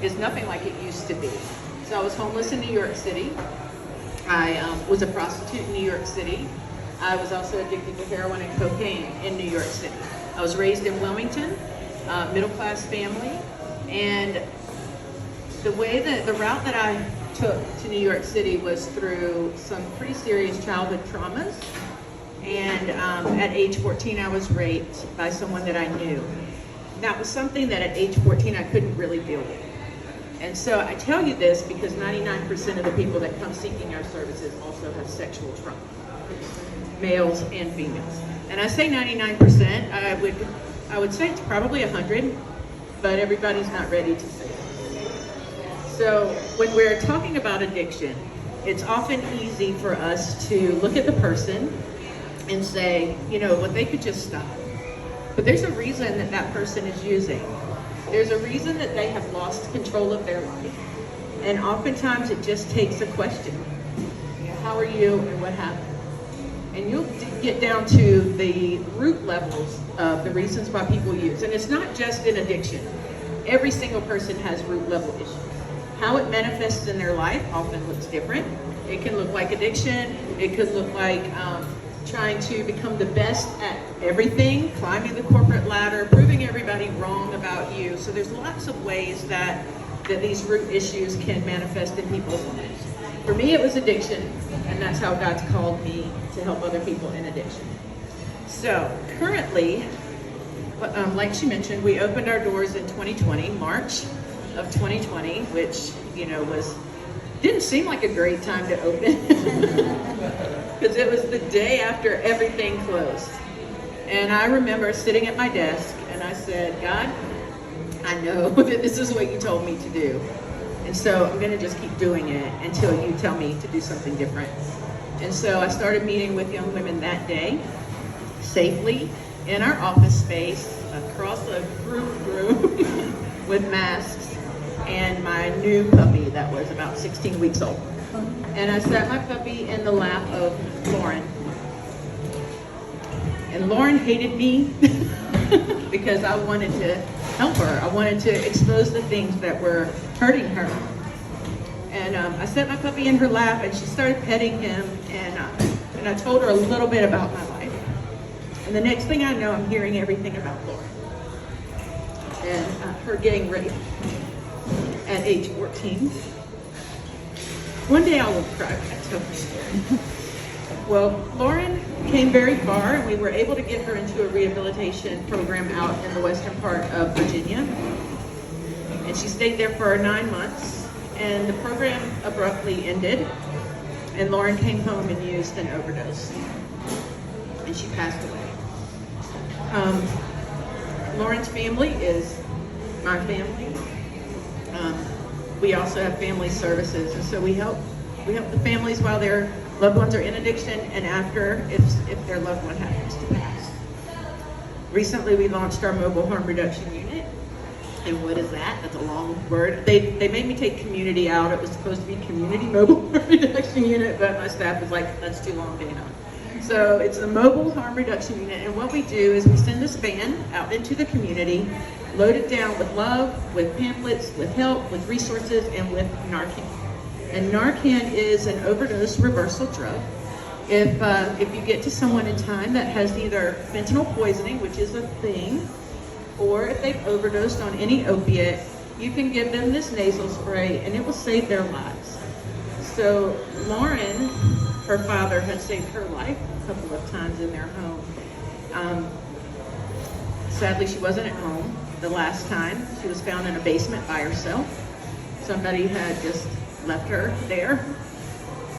is nothing like it used to be. So I was homeless in New York City. I was a prostitute in New York City. I was also addicted to heroin and cocaine in New York City. I was raised in Wilmington, middle-class family, and the route that I took to New York City was through some pretty serious childhood traumas. And at age 14, I was raped by someone that I knew. That was something that at age 14 I couldn't really deal with. And so I tell you this because 99% of the people that come seeking our services also have sexual trauma, males and females. And I say 99%, I would say it's probably 100, but everybody's not ready to say it. So when we're talking about addiction, it's often easy for us to look at the person and say, well, they could just stop. But there's a reason that that person is using. There's a reason that they have lost control of their life. And oftentimes it just takes a question. How are you and what happened? And you'll get down to the root levels of the reasons why people use. And it's not just in addiction. Every single person has root level issues. How it manifests in their life often looks different. It can look like addiction. It could look like trying to become the best at everything, climbing the corporate ladder, proving everybody wrong about you. So there's lots of ways that these root issues can manifest in people's lives. For me, it was addiction, and that's how God's called me to help other people in addiction. So currently, like she mentioned, we opened our doors in 2020, March of 2020, which, didn't seem like a great time to open because it was the day after everything closed. And I remember sitting at my desk and I said, God, I know that this is what you told me to do. And so I'm going to just keep doing it until you tell me to do something different. And so I started meeting with young women that day, safely, in our office space, across a group room with masks, and my new puppy that was about 16 weeks old. And I sat my puppy in the lap of Lauren. And Lauren hated me because I wanted to help her. I wanted to expose the things that were hurting her. And I set my puppy in her lap and she started petting him, and I told her a little bit about my life. And the next thing I know, I'm hearing everything about Lauren and her getting raped at age 14. One day I will cry when I tell her story. Well, Lauren came very far, and we were able to get her into a rehabilitation program out in the western part of Virginia. And she stayed there for 9 months, and the program abruptly ended, and Lauren came home and used an overdose, and she passed away. Lauren's family is my family. We also have family services, and so we help the families while their loved ones are in addiction and after, if their loved one happens to pass. Recently, we launched our mobile harm reduction unit. And what is that? That's a long word. They made me take community out. It was supposed to be community mobile harm reduction unit, but my staff was like, that's too long, Dana. So it's the mobile harm reduction unit, and what we do is we send this van out into the community, loaded down with love, with pamphlets, with help, with resources, and with Narcan. And Narcan is an overdose reversal drug. If you get to someone in time that has either fentanyl poisoning, which is a thing, or if they've overdosed on any opiate, you can give them this nasal spray and it will save their lives. So Lauren, her father, had saved her life a couple of times in their home. Sadly, she wasn't at home the last time. She was found in a basement by herself. Somebody had just left her there